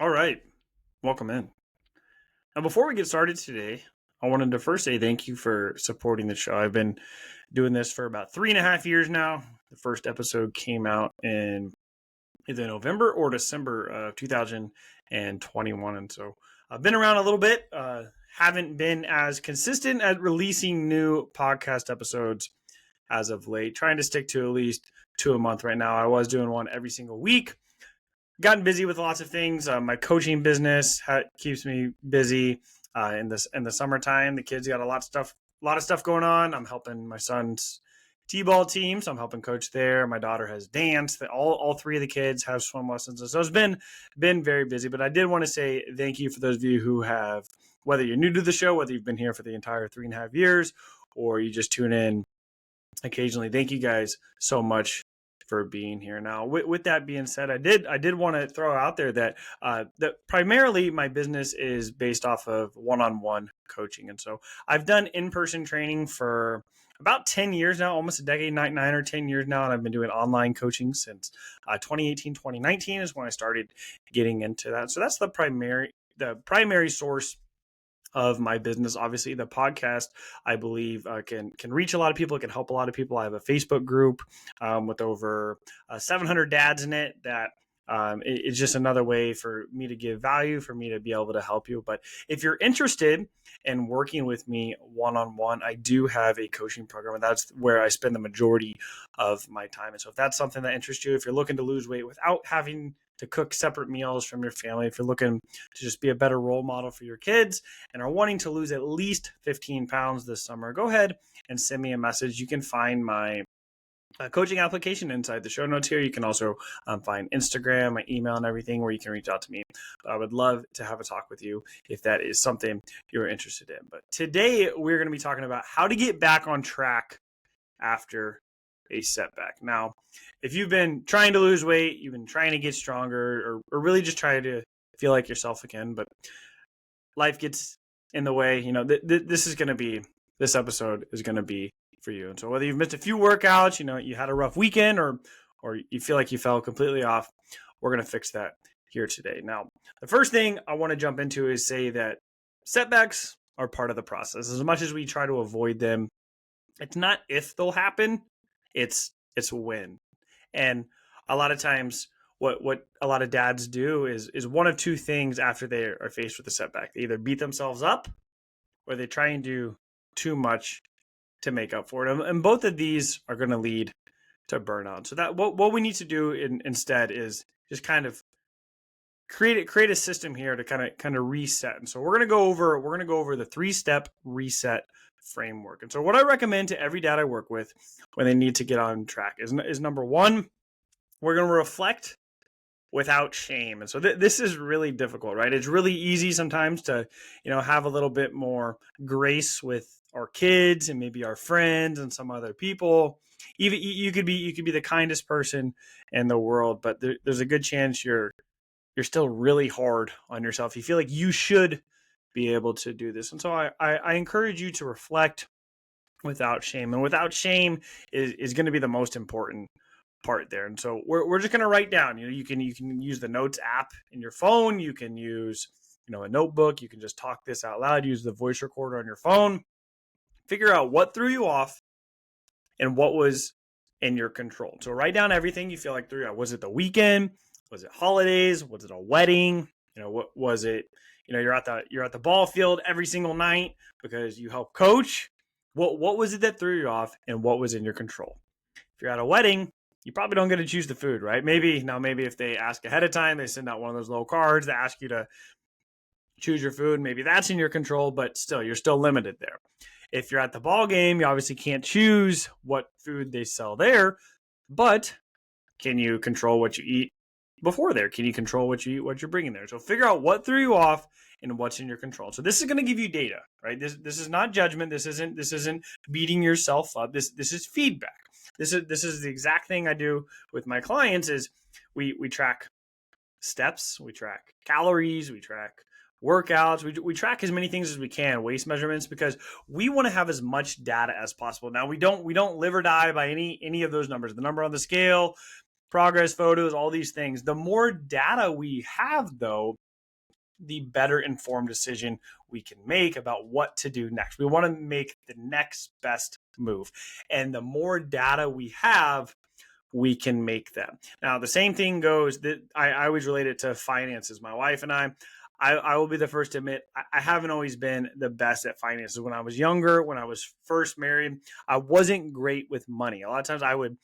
All right, welcome in. Now, before we get started today, I wanted to first say thank you for supporting the show. I've been doing this for about 3.5 years now. The first episode came out in either November or December of 2021. And so I've been around a little bit, haven't been as consistent at releasing new podcast episodes as of late, trying to stick to at least two a month right now. I was doing one every single week, gotten busy with lots of things. My coaching business keeps me busy. In the summertime, the kids got a lot of stuff going on. I'm helping my son's t-ball team, so I'm helping coach there. My daughter has dance. All three of the kids have swim lessons, so it's been very busy. But I did want to say thank you for those of you who have, whether you're new to the show, whether you've been here for the entire 3.5 years, or you just tune in occasionally. Thank you guys so much for being here. Now, with that being said, I did want to throw out there that primarily my business is based off of one-on-one coaching, and so I've done in-person training for about 10 years now, almost a decade, nine or 10 years now, and I've been doing online coaching since 2018, 2019 is when I started getting into that. So that's the primary source of my business. Obviously, the podcast, I believe, can reach a lot of people. It can help a lot of people. I have a Facebook group with over 700 dads in it that it's just another way for me to give value, for me to be able to help you. But if you're interested in working with me one-on-one, I do have a coaching program, and that's where I spend the majority of my time. And so if that's something that interests you, if you're looking to lose weight without having to cook separate meals from your family, if you're looking to just be a better role model for your kids and are wanting to lose at least 15 pounds this summer, go ahead and send me a message. You can find my coaching application inside the show notes here. You can also find Instagram, my email, and everything where you can reach out to me. I would love to have a talk with you if that is something you're interested in. But today we're going to be talking about how to get back on track after a setback. Now, if you've been trying to lose weight, you've been trying to get stronger, or really just trying to feel like yourself again, but life gets in the way, this episode is going to be for you. And so whether you've missed a few workouts, you had a rough weekend, or you feel like you fell completely off, we're going to fix that here today. Now, the first thing I want to jump into is say that setbacks are part of the process. As much as we try to avoid them, it's not if they'll happen, it's when. And a lot of times what a lot of dads do is one of two things after they are faced with a setback. They either beat themselves up or they try and do too much to make up for it. And both of these are going to lead to burnout. So that what we need to do instead is just kind of create a system here to kind of reset. And so we're going to go over the 3-step reset framework. And so what I recommend to every dad I work with when they need to get on track is number one, we're going to reflect without shame. And so this is really difficult, right? It's really easy sometimes to, have a little bit more grace with our kids and maybe our friends and some other people. Even you could be the kindest person in the world, but there's a good chance you're still really hard on yourself. You feel like you should be able to do this. And so I encourage you to reflect without shame. And without shame is going to be the most important part there. And so we're just going to write down, you can use the notes app in your phone. You can use, a notebook. You can just talk this out loud, use the voice recorder on your phone, figure out what threw you off and what was in your control. So write down everything you feel like threw you off. Was it the weekend? Was it holidays? Was it a wedding? What was it? You're at the ball field every single night because you help coach. What was it that threw you off and what was in your control? If you're at a wedding, you probably don't get to choose the food, right? Maybe if they ask ahead of time, they send out one of those little cards that ask you to choose your food. Maybe that's in your control, but still, you're still limited there. If you're at the ball game, you obviously can't choose what food they sell there, but can you control what you eat before there? Can you control what you eat, what you're bringing there? So figure out what threw you off and what's in your control. So this is going to give you data, right? This is not judgment. This isn't beating yourself up. This is feedback. This is the exact thing I do with my clients is we track steps, we track calories, we track workouts, we track as many things as we can, waist measurements, because we want to have as much data as possible. Now we don't live or die by any of those numbers, the number on the scale, progress photos, all these things. The more data we have though, the better informed decision we can make about what to do next. We want to make the next best move. And the more data we have, we can make them. Now, the same thing goes that I always relate it to finances. My wife and I will be the first to admit, I haven't always been the best at finances. When I was younger, when I was first married, I wasn't great with money. A lot of times I would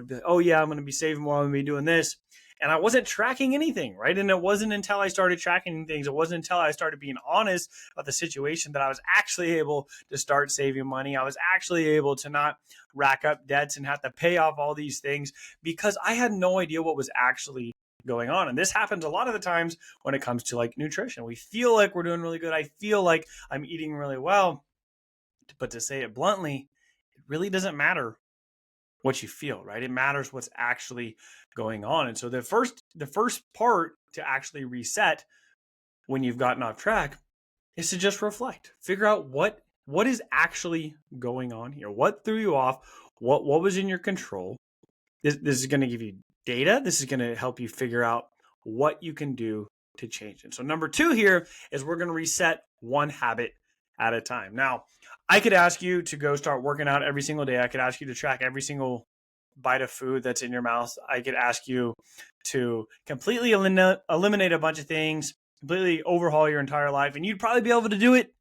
be, oh yeah, I'm going to be saving more, I'm going to be doing this. And I wasn't tracking anything, right? And it wasn't until I started tracking things, it wasn't until I started being honest about the situation that I was actually able to start saving money. I was actually able to not rack up debts and have to pay off all these things because I had no idea what was actually going on. And this happens a lot of the times when it comes to like nutrition. We feel like we're doing really good. I feel like I'm eating really well. But to say it bluntly, it really doesn't matter what you feel, right? It matters what's actually going on. And so the first part to actually reset when you've gotten off track is to just reflect. Figure out what is actually going on here. What threw you off? What was in your control? This is going to give you data. This is going to help you figure out what you can do to change it. So number 2 here is we're going to reset one habit at a time. Now, I could ask you to go start working out every single day. I could ask you to track every single bite of food that's in your mouth. I could ask you to completely eliminate a bunch of things, completely overhaul your entire life, and you'd probably be able to do it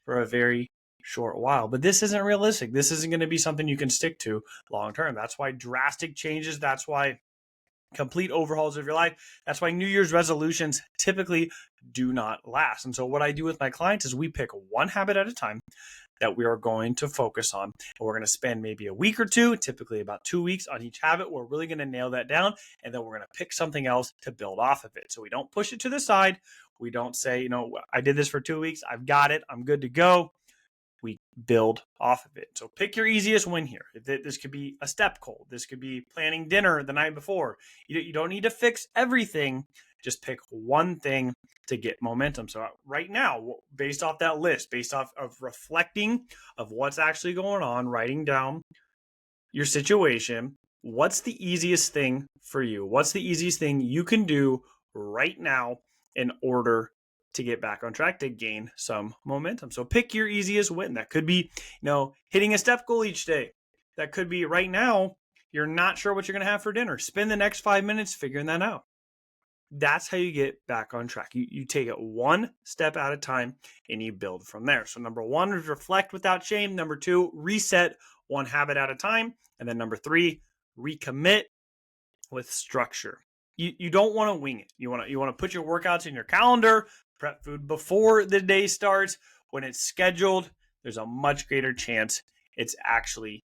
for a very short while. But this isn't realistic. This isn't going to be something you can stick to long term. That's why drastic changes, that's why complete overhauls of your life, that's why New Year's resolutions typically do not last. And so what I do with my clients is we pick one habit at a time that we are going to focus on. And we're going to spend maybe a week or two, typically about 2 weeks on each habit. We're really going to nail that down. And then we're going to pick something else to build off of it. So we don't push it to the side. We don't say, I did this for 2 weeks. I've got it. I'm good to go. We build off of it. So pick your easiest win here. This could be a step goal. This could be planning dinner the night before. You don't need to fix everything. Just pick one thing to get momentum. So right now, based off that list, based off of reflecting of what's actually going on, writing down your situation, what's the easiest thing for you? What's the easiest thing you can do right now in order to get back on track, to gain some momentum? So pick your easiest win. That could be, hitting a step goal each day. That could be right now, you're not sure what you're going to have for dinner. Spend the next 5 minutes figuring that out. That's how you get back on track. You take it one step at a time and you build from there. So number 1 is reflect without shame. Number 2, reset one habit at a time. And then number 3, recommit with structure. You don't want to wing it. You want to put your workouts in your calendar, prep food before the day starts. When it's scheduled, there's a much greater chance it's actually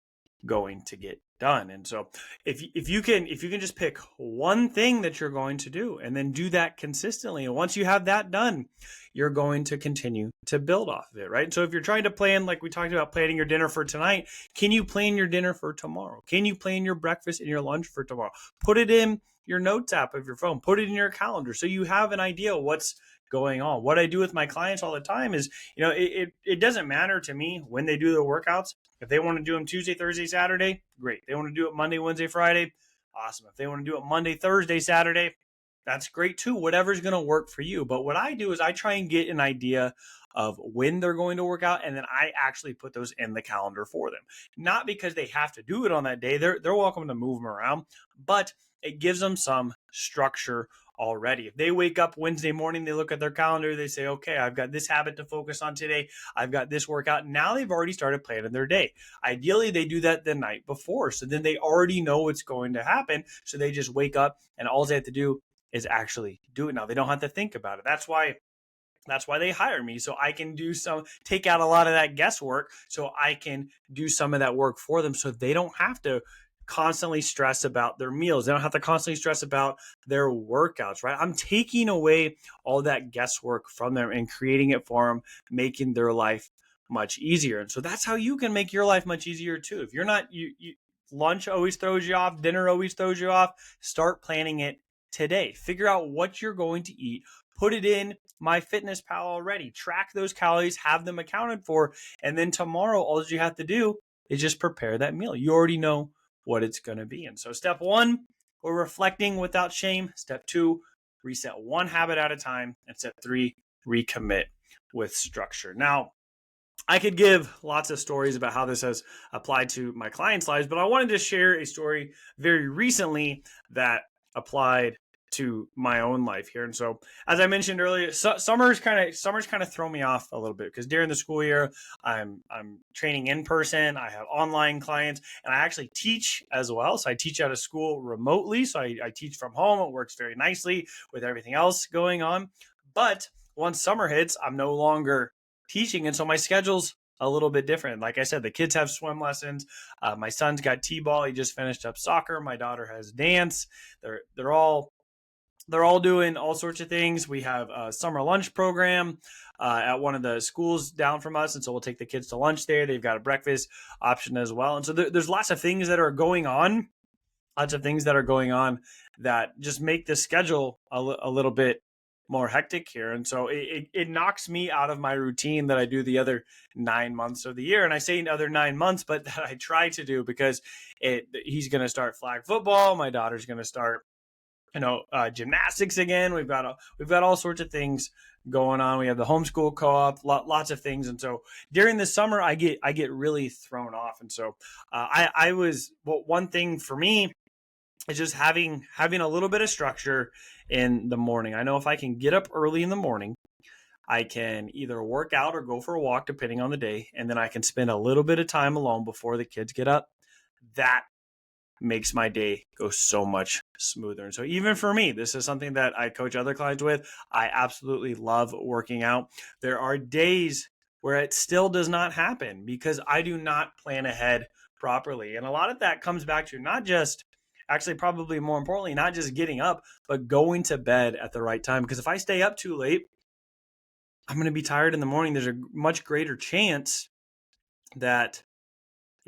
going to get done. And so if you can just pick one thing that you're going to do and then do that consistently, and once you have that done, you're going to continue to build off of it, right? So if you're trying to plan, like we talked about planning your dinner for tonight, can you plan your dinner for tomorrow? Can you plan your breakfast and your lunch for tomorrow? Put it in your notes app of your phone, put it in your calendar so you have an idea of what's going on. What I do with my clients all the time is, it doesn't matter to me when they do their workouts. If they want to do them Tuesday, Thursday, Saturday, great. They want to do it Monday, Wednesday, Friday, awesome. If they want to do it Monday, Thursday, Saturday, that's great too. Whatever's going to work for you. But what I do is I try and get an idea of when they're going to work out, and then I actually put those in the calendar for them. Not because they have to do it on that day. They're welcome to move them around, but it gives them some structure already. If they wake up Wednesday morning, they look at their calendar, they say, okay, I've got this habit to focus on today. I've got this workout. Now they've already started planning their day. Ideally, they do that the night before. So then they already know what's going to happen. So they just wake up and all they have to do is actually do it. Now they don't have to think about it. That's why they hire me. So I can take out a lot of that guesswork. So I can do some of that work for them. So they don't have to constantly stress about their meals. They don't have to constantly stress about their workouts, right? I'm taking away all that guesswork from them and creating it for them, making their life much easier. And so that's how you can make your life much easier too. If you're not, lunch always throws you off, dinner always throws you off, start planning it today. Figure out what you're going to eat, put it in MyFitnessPal already, track those calories, have them accounted for. And then tomorrow, all you have to do is just prepare that meal. You already know what it's going to be. And so step 1, we're reflecting without shame. Step 2, reset one habit at a time, and step 3, recommit with structure. Now, I could give lots of stories about how this has applied to my clients' lives, but I wanted to share a story very recently that applied to my own life here. And so, as I mentioned earlier, summers kind of throw me off a little bit because during the school year, I'm training in person. I have online clients, and I actually teach as well. So I teach at a school remotely. So I teach from home. It works very nicely with everything else going on. But once summer hits, I'm no longer teaching, and so my schedule's a little bit different. Like I said, the kids have swim lessons. My son's got t-ball. He just finished up soccer. My daughter has dance. They're all doing all sorts of things. We have a summer lunch program at one of the schools down from us, and so we'll take the kids to lunch there. They've got a breakfast option as well, and so there's lots of things that are going on. Lots of things that are going on that just make the schedule a little bit more hectic here. And so it knocks me out of my routine that I do the other 9 months of the year. And I say other 9 months, but that I try to do because he's going to start flag football. My daughter's going to start, gymnastics again. We've got all sorts of things going on. We have the homeschool co-op, lots of things. And so during the summer, I get really thrown off. And so one thing for me, it's just having a little bit of structure in the morning. I know if I can get up early in the morning, I can either work out or go for a walk, depending on the day, and then I can spend a little bit of time alone before the kids get up. That makes my day go so much smoother. And so even for me, this is something that I coach other clients with. I absolutely love working out. There are days where it still does not happen because I do not plan ahead properly. And a lot of that comes back to not just, actually probably more importantly, not just getting up, but going to bed at the right time. Because if I stay up too late, I'm going to be tired in the morning. There's a much greater chance that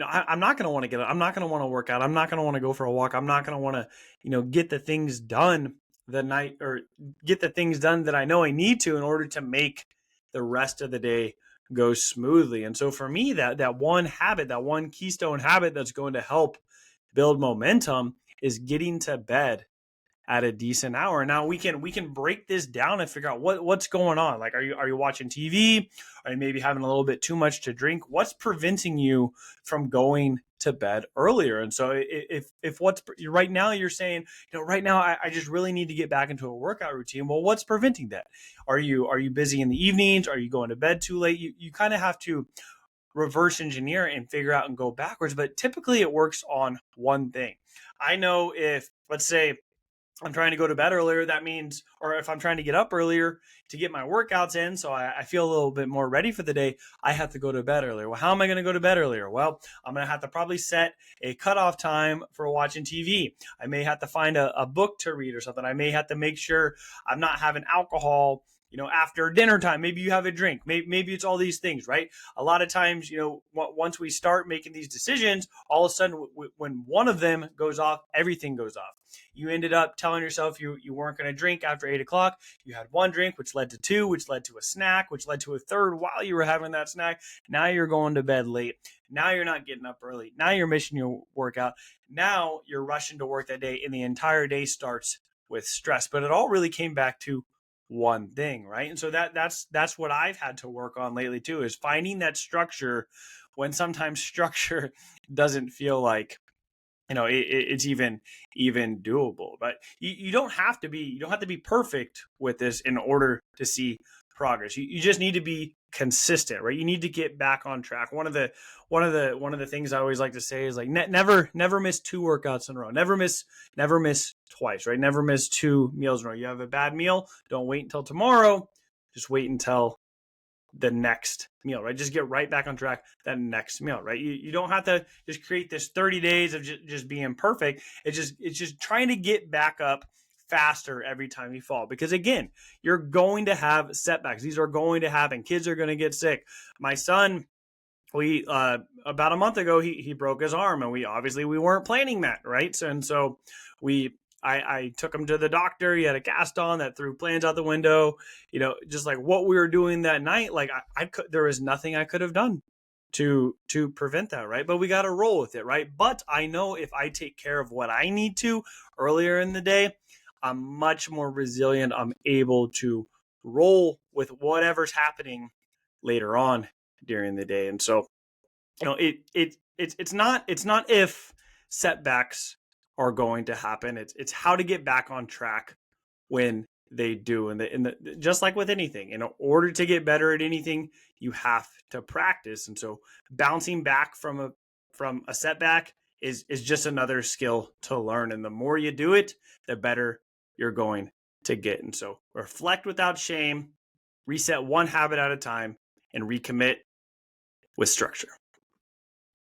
I'm not going to want to get up. I'm not going to want to work out. I'm not going to want to go for a walk. I'm not going to want to, get the things done get the things done that I know I need to in order to make the rest of the day go smoothly. And so for me, that one habit, that one keystone habit that's going to help build momentum is getting to bed at a decent hour. Now we can break this down and figure out what's going on. Like, are you watching TV? Are you maybe having a little bit too much to drink? What's preventing you from going to bed earlier? And so if what's right now you're saying, right now I just really need to get back into a workout routine. Well, what's preventing that? Are you busy in the evenings? Are you going to bed too late? You kind of have to reverse engineer and figure out and go backwards. But typically it works on one thing. I know if, let's say, I'm trying to go to bed earlier, that means, or if I'm trying to get up earlier to get my workouts in, so I feel a little bit more ready for the day, I have to go to bed earlier. Well, how am I going to go to bed earlier? Well, I'm going to have to probably set a cutoff time for watching TV. I may have to find a book to read or something. I may have to make sure I'm not having alcohol, after dinner time. Maybe you have a drink. Maybe it's all these things, right? A lot of times, once we start making these decisions, all of a sudden, when one of them goes off, everything goes off. You ended up telling yourself you weren't going to drink after 8 o'clock. You had one drink, which led to two, which led to a snack, which led to a third while you were having that snack. Now you're going to bed late. Now you're not getting up early. Now you're missing your workout. Now you're rushing to work that day, and the entire day starts with stress. But it all really came back to one thing, right? And so that's what I've had to work on lately too, is finding that structure when sometimes structure doesn't feel like it's even doable. But you don't have to be perfect with this in order to see progress. You just need to be consistent, right? You need to get back on track. One of the things I always like to say is like never miss 2 workouts in a row. Never miss twice, right? Never miss 2 meals in a row. You have a bad meal, don't wait until tomorrow. Just wait until the next meal, right? Just get right back on track that next meal, right? You don't have to just create this 30 days of just being perfect. It's just trying to get back up faster every time you fall, because again, you're going to have setbacks. These are going to happen. Kids are going to get sick. My son, we about a month ago, he broke his arm, and we weren't planning that, right? So I took him to the doctor. He had a cast on that threw plans out the window. Just like what we were doing that night, like there was nothing I could have done to prevent that, right? But we got to roll with it, right? But I know if I take care of what I need to earlier in the day, I'm much more resilient. I'm able to roll with whatever's happening later on during the day. And so, it's not if setbacks are going to happen. It's how to get back on track when they do. And just like with anything, in order to get better at anything, you have to practice. And so bouncing back from a setback is just another skill to learn. And the more you do it, the better you're going to get. And so reflect without shame, reset one habit at a time, and recommit with structure.